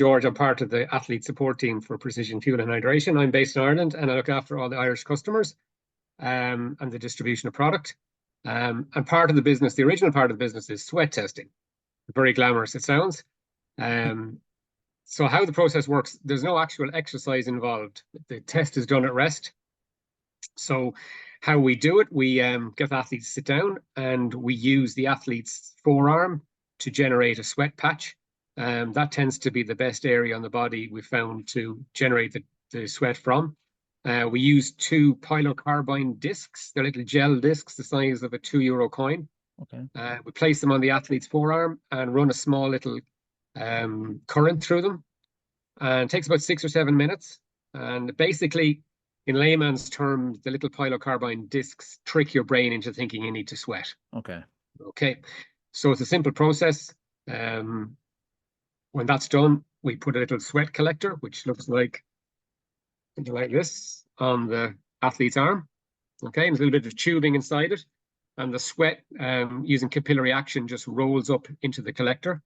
George. I'm part of the athlete support team for Precision Fuel and Hydration. I'm based in Ireland, and I look after all the Irish customers and the distribution of product. And part of the business, the original part of the business, is sweat testing. Very glamorous it sounds. So how the process works, there's no actual exercise involved. The test is done at rest. So how we do it, we get athletes to sit down and we use the athlete's forearm to generate a sweat patch. That tends to be the best area on the body we found to generate the sweat from. We use 2 polycarbonate discs. They're little gel discs the size of a €2 coin. Okay. We place them on the athlete's forearm and run a small little current through them. And it takes about 6 or 7 minutes. And basically, in layman's terms, the little polycarbonate discs trick your brain into thinking you need to sweat. Okay. Okay. So it's a simple process. When that's done, we put a little sweat collector, which looks like something like this, on the athlete's arm. Okay, and there's a little bit of tubing inside it. And the sweat, using capillary action, just rolls up into the collector.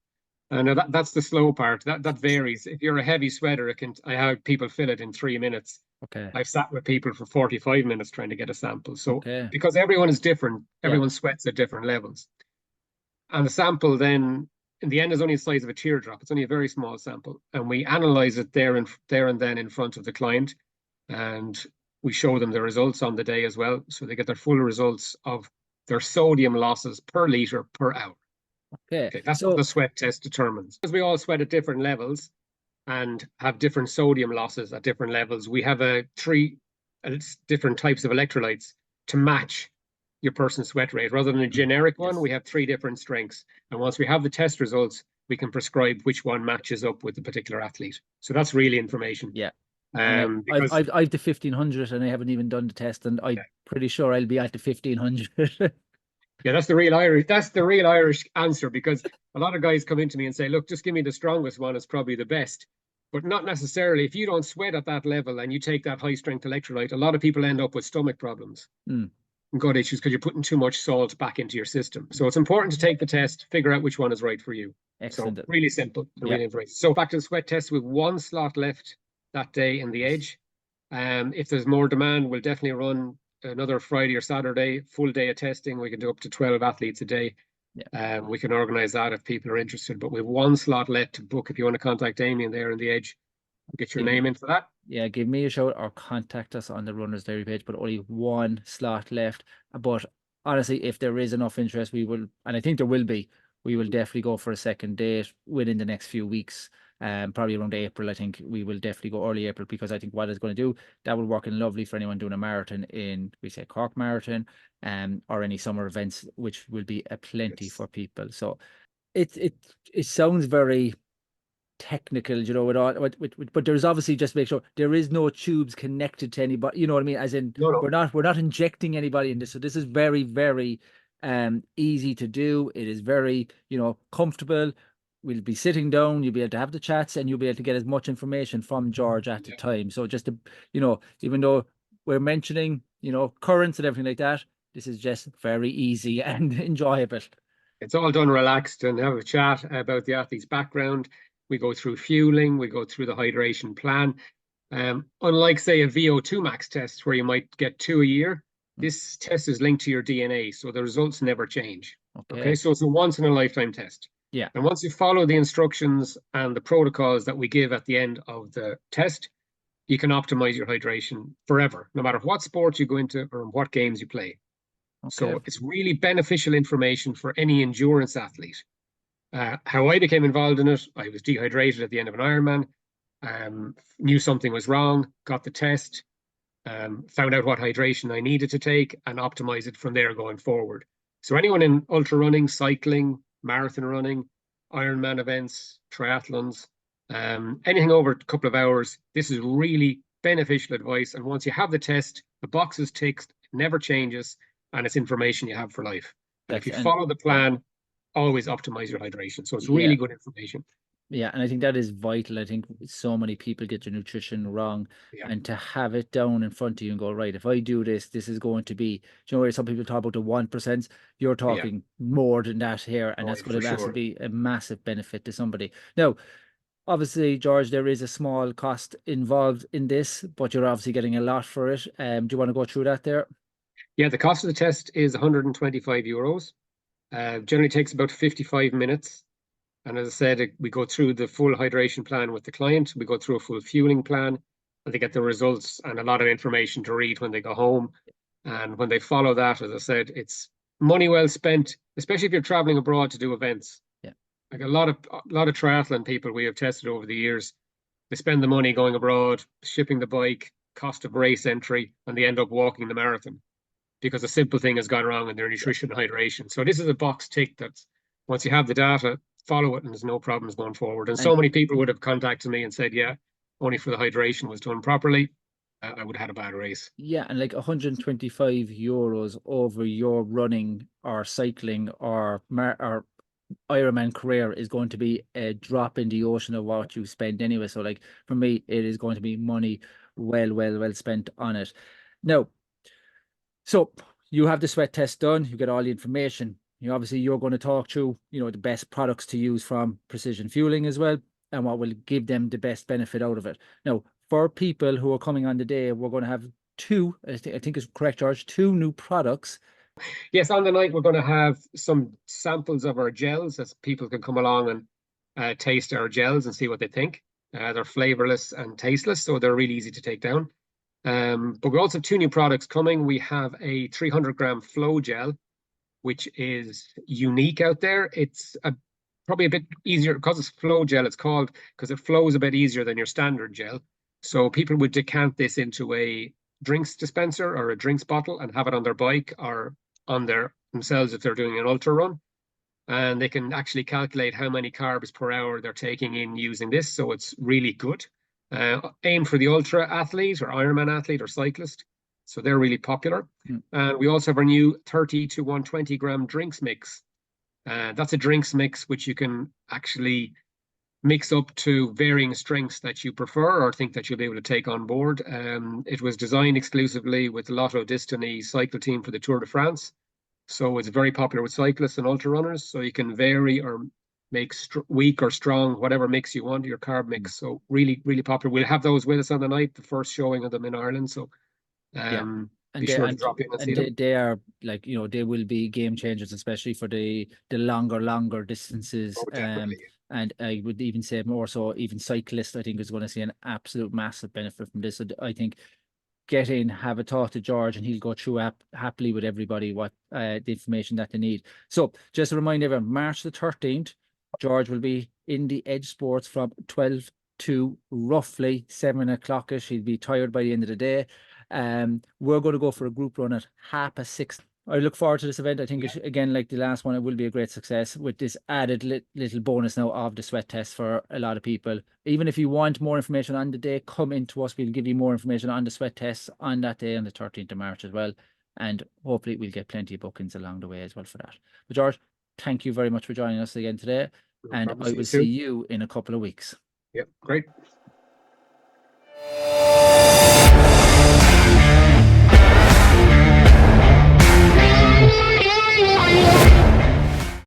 And that's the slow part. That varies. If you're a heavy sweater, I have people fill it in 3 minutes. Okay. I've sat with people for 45 minutes trying to get a sample. So because everyone is different, everyone sweats at different levels. And the sample then, in the end, is only the size of a teardrop. It's only a very small sample. And we analyze it there and then in front of the client. And we show them the results on the day as well. So they get their full results of their sodium losses per litre per hour. Okay, that's what the sweat test determines. Because we all sweat at different levels and have different sodium losses at different levels, we have 3 different types of electrolytes to match your person's sweat rate. Rather than a generic one, we have 3 different strengths. And once we have the test results, we can prescribe which one matches up with the particular athlete. So that's really information. Yeah. I've the 1500 and I haven't even done the test, and I'm pretty sure I'll be at the 1500. Yeah, that's the real Irish. That's the real Irish answer, because a lot of guys come into me and say, "Look, just give me the strongest one. It's probably the best." But not necessarily. If you don't sweat at that level and you take that high strength electrolyte, a lot of people end up with stomach problems and gut issues because you're putting too much salt back into your system. So it's important to take the test, figure out which one is right for you. Excellent. So really simple. Really so back to the sweat test, with 1 slot left that day in the Edge. If there's more demand, we'll definitely run another Friday or Saturday, full day of testing. We can do up to 12 athletes a day. We can organize that if people are interested. But we have 1 slot left to book. If you want to contact Amy there in the Edge, get your name in for that. Yeah, give me a shout or contact us on the Runners Diary page, but only 1 slot left. But honestly, if there is enough interest, we will, and I think there will be, we will definitely go for a second date within the next few weeks. Probably around April. I think we will definitely go early April, because I think what it's going to do, that will work in lovely for anyone doing a marathon in, we say, Cork Marathon, or any summer events, which will be a plenty for people. So it sounds very technical, you know, but there's obviously, just make sure there is no tubes connected to anybody, you know what I mean, as in we're not injecting anybody in this. So this is very, very easy to do. It is very, comfortable. We'll be sitting down, you'll be able to have the chats, and you'll be able to get as much information from George at the time. So just to, even though we're mentioning, currents and everything like that, this is just very easy and enjoyable. It's all done relaxed, and have a chat about the athlete's background. We go through fueling, we go through the hydration plan. Unlike, say, a VO2 max test where you might get 2 a year, this test is linked to your DNA, so the results never change. Okay, so it's a once in a lifetime test. Yeah. And once you follow the instructions and the protocols that we give at the end of the test, you can optimize your hydration forever, no matter what sport you go into or what games you play. So it's really beneficial information for any endurance athlete. How I became involved in it, I was dehydrated at the end of an Ironman, knew something was wrong, got the test, found out what hydration I needed to take, and optimize it from there going forward. So anyone in ultra running, cycling, marathon running, Ironman events, triathlons, anything over a couple of hours, this is really beneficial advice. And once you have the test, the box is ticked, it never changes, and it's information you have for life. And if you follow the plan, always optimize your hydration. So it's really good information. Yeah, and I think that is vital. I think so many people get their nutrition wrong, and to have it down in front of you and go, right, if I do this, this is going to be, where some people talk about the 1%, you're talking more than that here, and that's going to be a massive benefit to somebody. Now, Obviously, George, there is a small cost involved in this, but you're obviously getting a lot for it. Do you want to go through that there? Yeah, the cost of the test is €125. Generally takes about 55 minutes. And as I said, we go through the full hydration plan with the client. We go through a full fueling plan, and they get the results and a lot of information to read when they go home. And when they follow that, as I said, it's money well spent, especially if you're traveling abroad to do events. Yeah. Like a lot of triathlon people we have tested over the years, they spend the money going abroad, shipping the bike, cost of race entry, and they end up walking the marathon because a simple thing has gone wrong in their nutrition and hydration. So this is a box tick that's, once you have the data, follow it and there's no problems going forward. And so many people would have contacted me and said, yeah, only for the hydration was done properly, I would have had a bad race. Yeah, and like €125 over your running or cycling or Ironman career is going to be a drop in the ocean of what you spend anyway. So like for me, it is going to be money well spent on it. Now, so you have the sweat test done, you get all the information. You're going to talk through, the best products to use from Precision Fueling as well, and what will give them the best benefit out of it. Now, for people who are coming on the day, we're going to have two, I think it's correct, George, two new products. Yes, on the night we're going to have some samples of our gels as people can come along and taste our gels and see what they think. They're flavorless and tasteless, so they're really easy to take down. But we also have two new products coming. We have a 300-gram flow gel, which is unique out there. It's probably a bit easier because it's flow gel, it's called, because it flows a bit easier than your standard gel. So people would decant this into a drinks dispenser or a drinks bottle and have it on their bike or on themselves if they're doing an ultra run. And they can actually calculate how many carbs per hour they're taking in using this. So it's really good. Aimed for the ultra athlete or Ironman athlete or cyclist. So they're really popular. And we also have our new 30 to 120 gram drinks mix. That's a drinks mix which you can actually mix up to varying strengths that you prefer or think that you'll be able to take on board. It was designed exclusively with the Lotto Destiny cycle team for the Tour de France. So it's very popular with cyclists and ultra runners. So you can vary or make weak or strong, whatever mix you want, your carb mix. So really, really popular. We'll have those with us on the night, the first showing of them in Ireland. So be sure to drop in and see them. They are like, they will be game changers, especially for the longer distances. Oh, definitely. And I would even say more so, even cyclists, I think, is going to see an absolute massive benefit from this. So I think have a talk to George and he'll go through happily with everybody what the information that they need. So just to remind everyone, March the 13th, George will be in the Edge Sports from 12 to roughly 7 o'clock-ish. He'll be tired by the end of the day. We're going to go for a group run at 6:30. I look forward to this event. I think again, like the last one, it will be a great success with this added little bonus now of the sweat test for a lot of people. Even if you want more information on the day, come into us. We'll give you more information on the sweat tests on that day on the 13th of March as well. And hopefully we'll get plenty of bookings along the way as well for that. But George, thank you very much for joining us again today. And I will see you in a couple of weeks. Yep, great.